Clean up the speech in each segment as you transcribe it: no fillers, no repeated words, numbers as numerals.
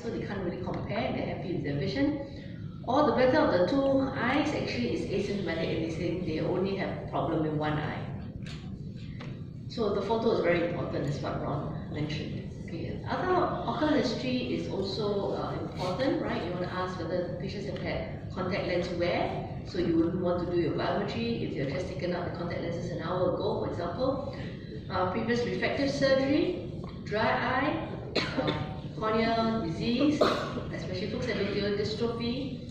so they can't really compare, they're happy with their vision. Or the better of the two eyes actually is asymptomatic and they say they only have problem in one eye. So the photo is very important, as what Ron mentioned. Okay. Other ocular history is also important, right? You want to ask whether the patients have had contact lens wear, so you wouldn't want to do your biometry if you've just taken out the contact lenses an hour ago, for example. Previous refractive surgery, dry eye, corneal disease, especially focal endothelial dystrophy,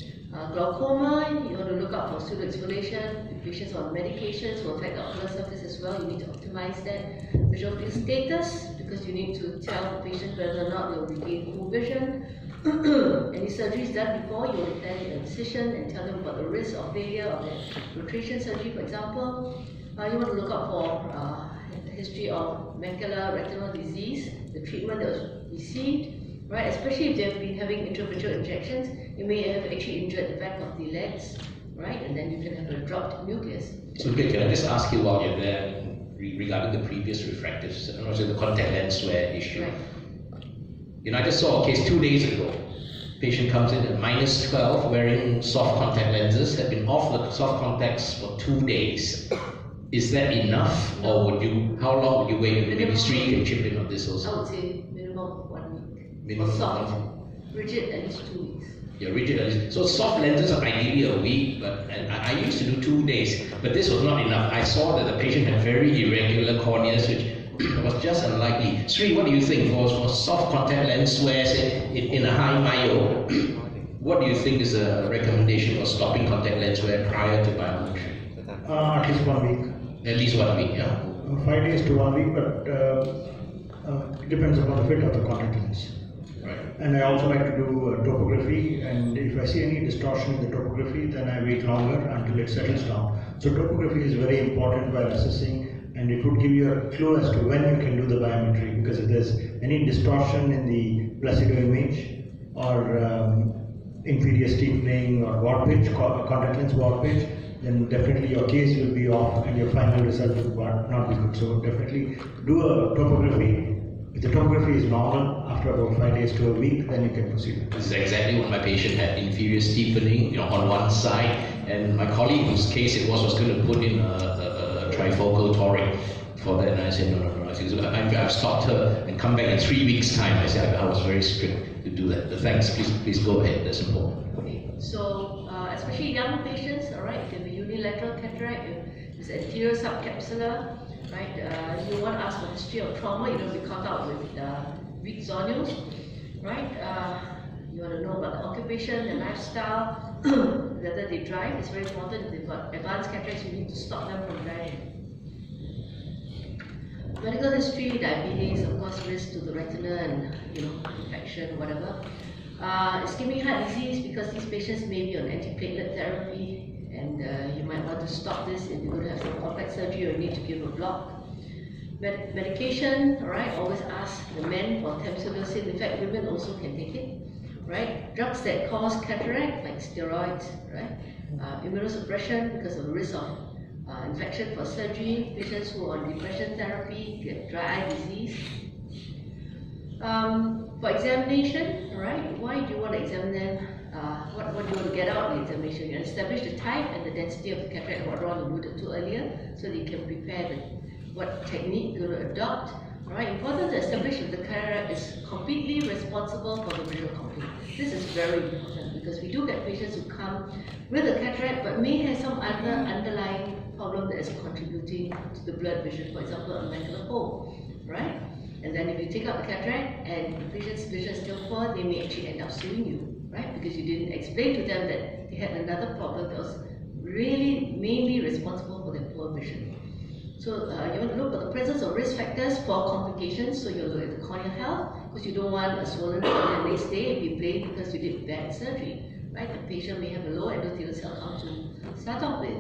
glaucoma. You want to look out for pseudoexfoliation. Patients on medications will affect the ocular surface as well. You need to optimize that. Visual field status, because you need to tell the patient whether or not they'll regain full vision. Any surgeries done before, you will plan a decision and tell them about the risk of failure of the rotation surgery, for example. You want to look out for the history of macular retinal disease, the treatment that was received, right? Especially if they've been having intravitreal injections, you may have actually injured the back of the legs, right? And then you can have a dropped nucleus. So, can I just ask you while you're there, regarding the previous refractive, the contact lens wear issue? Right. You know, I just saw a case 2 days ago. Patient comes in at -12 wearing soft contact lenses, had been off the soft contacts for 2 days. Is that enough, or would you? How long would you wait? Maybe Sri can chip in on this also. I would say minimum 1 week. Minimum or soft, 1 week. rigid at least 2 weeks. Yeah, rigid at least. So soft lenses are ideally a week, but and I used to do 2 days, but this was not enough. I saw that the patient had very irregular corneas, which was just unlikely. Sri, what do you think for soft contact lens wear, say in a high myo? What do you think is a recommendation for stopping contact lens wear prior to biometry? At least 1 week. At least 1 week, yeah. 5 days to 1 week, but it depends upon the fit of the contact lens. Right. And I also like to do topography, and if I see any distortion in the topography, then I wait longer until it settles down. So topography is very important while assessing, and it would give you a clue as to when you can do the biometry, because if there's any distortion in the placido image or inferior steepening or warpage, contact lens warpage, then definitely your case will be off and your final result will not be good. So definitely do a topography. If the topography is normal, after about 5 days to a week, then you can proceed. This is exactly what my patient had: inferior steepening, on one side, and my colleague, whose case it was going to put in a trifocal toric for that, and I said no. I said, I've stopped her and come back in 3 weeks' time. I said I was very strict to do that. But thanks, please go ahead. That's important. Okay, so especially young patients, all right, if they have a unilateral cataract, if it's anterior subcapsular, right, you want to ask for history of trauma. You don't be caught out with weak zonules, right? You want to know about the occupation, the lifestyle, whether they drive. It's very important. If they've got advanced cataracts, you need to stop them from driving. Medical history, diabetes, of course, risk to the retina and infection, whatever. Ischemic heart disease, because these patients may be on antiplatelet therapy, and you might want to stop this if you're going to have some complex surgery or need to give a block. Medication, all right, always ask the men for tamsulosin. In fact, women also can take it, right? Drugs that cause cataract, like steroids, right? Immunosuppression, because of the risk of infection for surgery. Patients who are on depression therapy get dry eye disease. For examination, all right, why do you want to examine them? What do you want to get out of the examination? You establish the type and the density of the cataract, what Ron alluded to earlier, so that you can prepare what technique you're going to adopt. All right, important to establish if the cataract is completely responsible for the visual complaint. This is very important because we do get patients who come with a cataract but may have some other underlying problem that is contributing to the blurred vision, for example, a macular hole, right? And then if you take out the cataract and the patient's vision is still poor, they may actually end up suing you, right? Because you didn't explain to them that they had another problem that was really mainly responsible for their poor vision. So you want to look at the presence of risk factors for complications. So you'll look at the corneal health, because you don't want a swollen cornea the next day and be blamed because you did bad surgery, right? The patient may have a low endothelial cell count to start off with.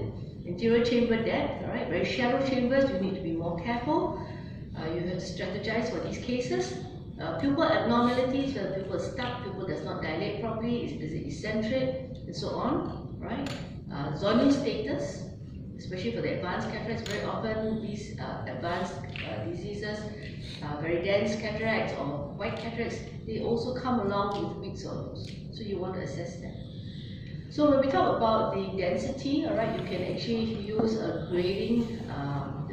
Interior chamber depth, all right, very shallow chambers, you need to be more careful. You have to strategize for these cases. Pupil abnormalities, where the pupil is stuck, pupil does not dilate properly, is it eccentric, and so on, right? Zonule status, especially for the advanced cataracts. Very often these advanced diseases, very dense cataracts or white cataracts, they also come along with weak soils. So you want to assess that. So when we talk about the density, alright, you can actually use a grading,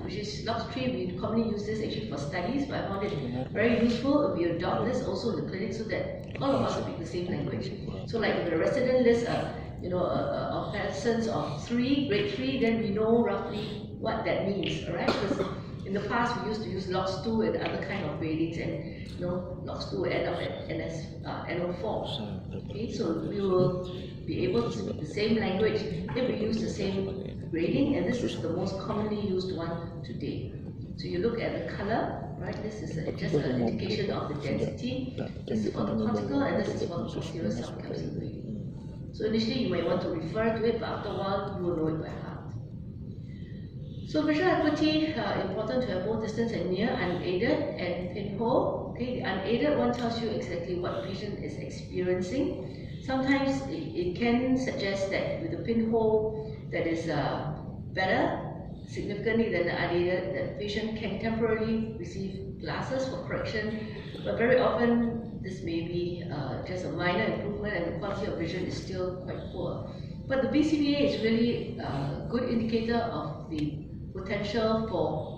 which is lux3. We commonly use this actually for studies, but I found it very useful. We adopt this also in the clinic so that all of us speak the same language. So like if the resident lists a presence of 3, grade 3, then we know roughly what that means, alright? Because in the past we used to use lux2 and other kind of gradings, and lux2 will end up at NO4. Okay, so we will be able to speak the same language if we use the same grading, and this is the most commonly used one today. So you look at the color, right? This is just an indication of the density. This is for the cortical, and this is for the posterior subcapsular grading. So initially you might want to refer to it, but after a while you will know it by heart. So visual acuity, important to have both distance and near, unaided and pinhole. Okay, the unaided one tells you exactly what the patient is experiencing. Sometimes it can suggest that with the pinhole that is better significantly than the unaided, the patient can temporarily receive glasses for correction, but very often this may be just a minor improvement and the quality of vision is still quite poor. But the BCVA is really a good indicator of the potential for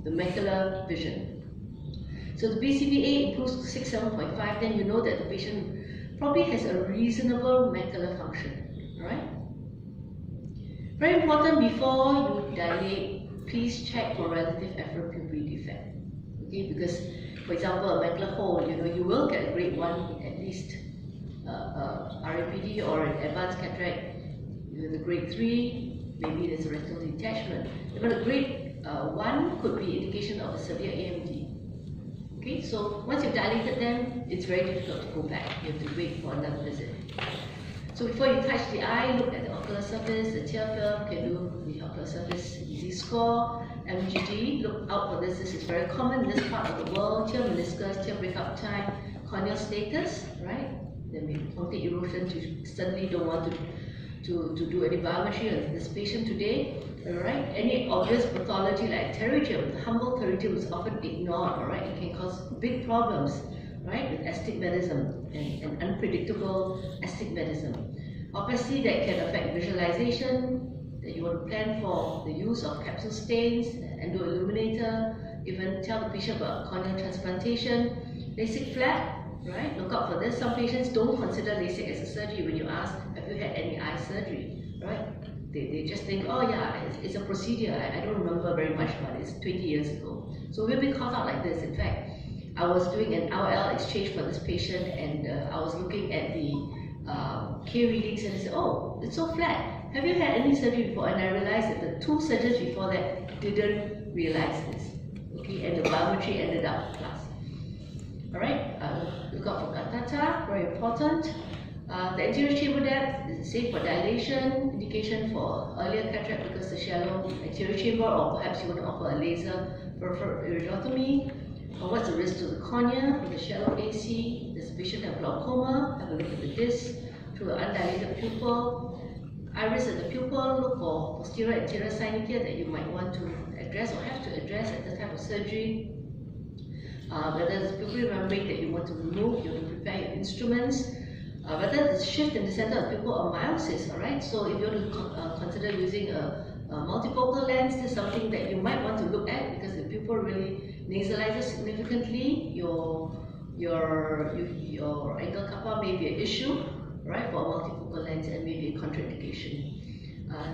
the macular vision. So the BCVA improves to 6-7.5, then you know that the patient probably has a reasonable macular function, alright? Very important, before you dilate, please check for relative afferent-pupillary defect. Okay, because for example, a macular hole, you will get a grade 1 at least RAPD or an advanced cataract. With a grade 3, maybe there's a retinal detachment. Even a grade 1 could be indication of a severe AMD. Okay, so once you've dilated them, it's very difficult to go back. You have to wait for another visit. So before you touch the eye, look at the ocular surface, the tear film, can do the ocular surface easy score, MGD, look out for this. This is very common in this part of the world. Tear meniscus, tear breakup time, corneal status, right? There may be complete erosion. You suddenly don't want to do any biometry on this patient today. Alright, any obvious pathology like pterygium, the humble pterygium is often ignored, alright, it can cause big problems, right, with astigmatism and unpredictable astigmatism. Obviously, that can affect visualization, that you want to plan for the use of capsule stains, endo-illuminator, even tell the patient about corneal transplantation, LASIK flap, right, look out for this. Some patients don't consider LASIK as a surgery when you ask, have you had any eye surgery, right? They just think, oh yeah, it's a procedure. I don't remember very much about it. It's 20 years ago. So we've been caught out like this. In fact, I was doing an IOL exchange for this patient, and I was looking at the K readings, and I said, oh, it's so flat. Have you had any surgery before? And I realized that the 2 surgeons before that didn't realize this. Okay, and the biometry ended up plus. Alright, look out for catata, very important. The anterior chamber depth is the same for dilation, indication for earlier cataract because the shallow anterior chamber, or perhaps you want to offer a laser peripheral iridotomy. What's the risk to the cornea with the shallow AC? Does the patient have glaucoma? Have a look at the disc through an undilated pupil. Iris at the pupil, look for posterior anterior synetia that you might want to address or have to address at the time of surgery. Whether there's pupillary membrane that you want to remove, you have to prepare your instruments. Whether there's shift in the center of the pupil or miosis, alright? So if you want to consider using a multifocal lens, this is something that you might want to look at because the pupil really nasalizes significantly. Your angle kappa may be an issue, right, for a multifocal lens and maybe a contraindication.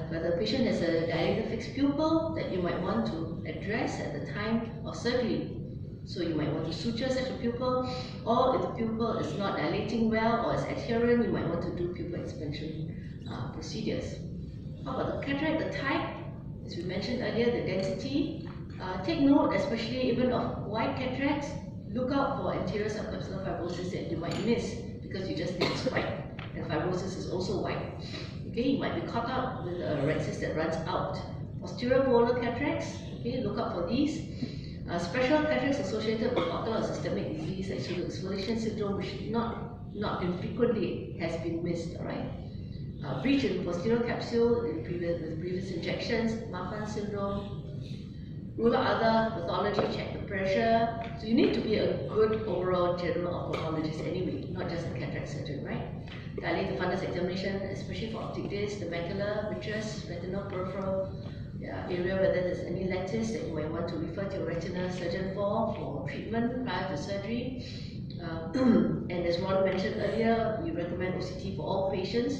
Whether the patient has a dilated fixed pupil that you might want to address at the time of surgery. So you might want to suture such a pupil, or if the pupil is not dilating well or is adherent, you might want to do pupil expansion procedures. How about the cataract, the type? As we mentioned earlier, the density. Take note, especially even of white cataracts, look out for anterior subcapsular fibrosis that you might miss because you just think it's white, and fibrosis is also white. Okay, you might be caught up with a red cyst that runs out. Posterior polar cataracts, okay, look out for these. Special cataracts associated with ocular or systemic disease like pseudoexfoliation syndrome, which not infrequently has been missed, alright? breach in posterior capsule with previous injections, Marfan syndrome, rule out other pathology, check the pressure. So you need to be a good overall general ophthalmologist anyway, not just a cataract surgeon, right? Dilate the fundus examination, especially for optic disc, the macula, vitreous, retinal, peripheral area, whether there's any lattice that you might want to refer to your retina surgeon for treatment prior to surgery. And as Ron mentioned earlier, we recommend OCT for all patients.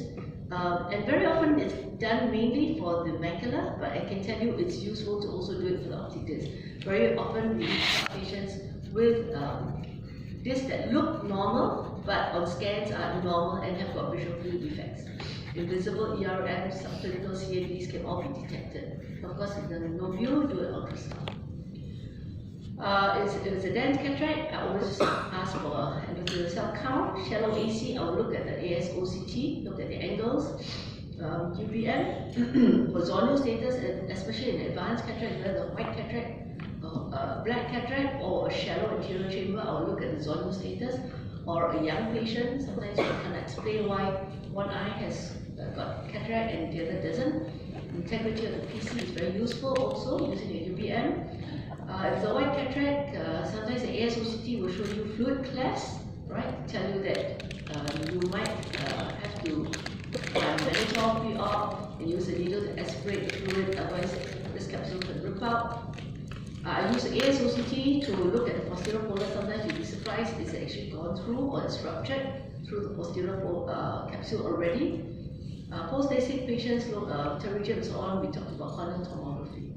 And very often it's done mainly for the macula, but I can tell you it's useful to also do it for the optic disc. Very often we have patients with discs that look normal, but on scans are abnormal and have got visual field defects. Invisible ERM, subclinical CADs can all be detected. Of course, if there's no view, do an ultrasound. If it's a dense cataract, I always ask for endothelial cell count. Shallow AC, I'll look at the ASOCT, look at the angles. UVM, for zonal status, especially in advanced cataract, whether the white cataract, black cataract, or a shallow anterior chamber, I'll look at the zonal status. Or a young patient, sometimes you can explain why one eye has got cataract and the other doesn't. Integrity of the PC is very useful also, using a UVM. If the white cataract, sometimes the ASOCT will show you fluid class, right? Tell you that you might have to mannitol pre-op and use a needle to aspirate the fluid, otherwise this capsule can rip out. I use the ASOCT to look at the posterior polar. Sometimes you'll be surprised it's actually gone through or it's ruptured through the posterior capsule already. Post-LASIK patients look pterygium and so on. We talked about corneal tomography.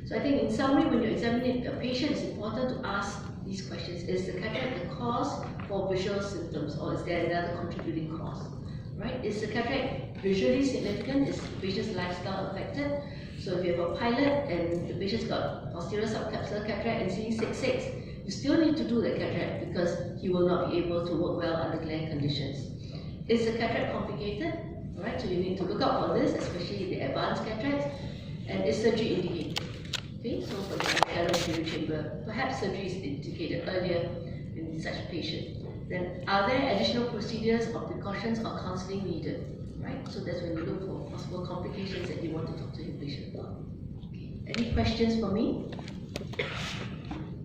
So I think in summary, when you're examining a patient, it's important to ask these questions. Is the cataract the cause for visual symptoms, or is there another contributing cause? Right? Is the cataract visually significant? Is the patient's lifestyle affected? So if you have a pilot and the patient's got posterior subcapsular cataract and seeing 6/6, you still need to do the cataract because he will not be able to work well under glare conditions. Is the cataract complicated? Right? So you need to look out for this, especially the advanced cataracts. And is surgery indicated? Okay, so for the shallow anterior chamber, perhaps surgery is indicated earlier in such a patient. Then are there additional procedures or precautions or counseling needed? Right? So that's when you look for possible complications that you want to talk to your patient about. Okay. Any questions for me?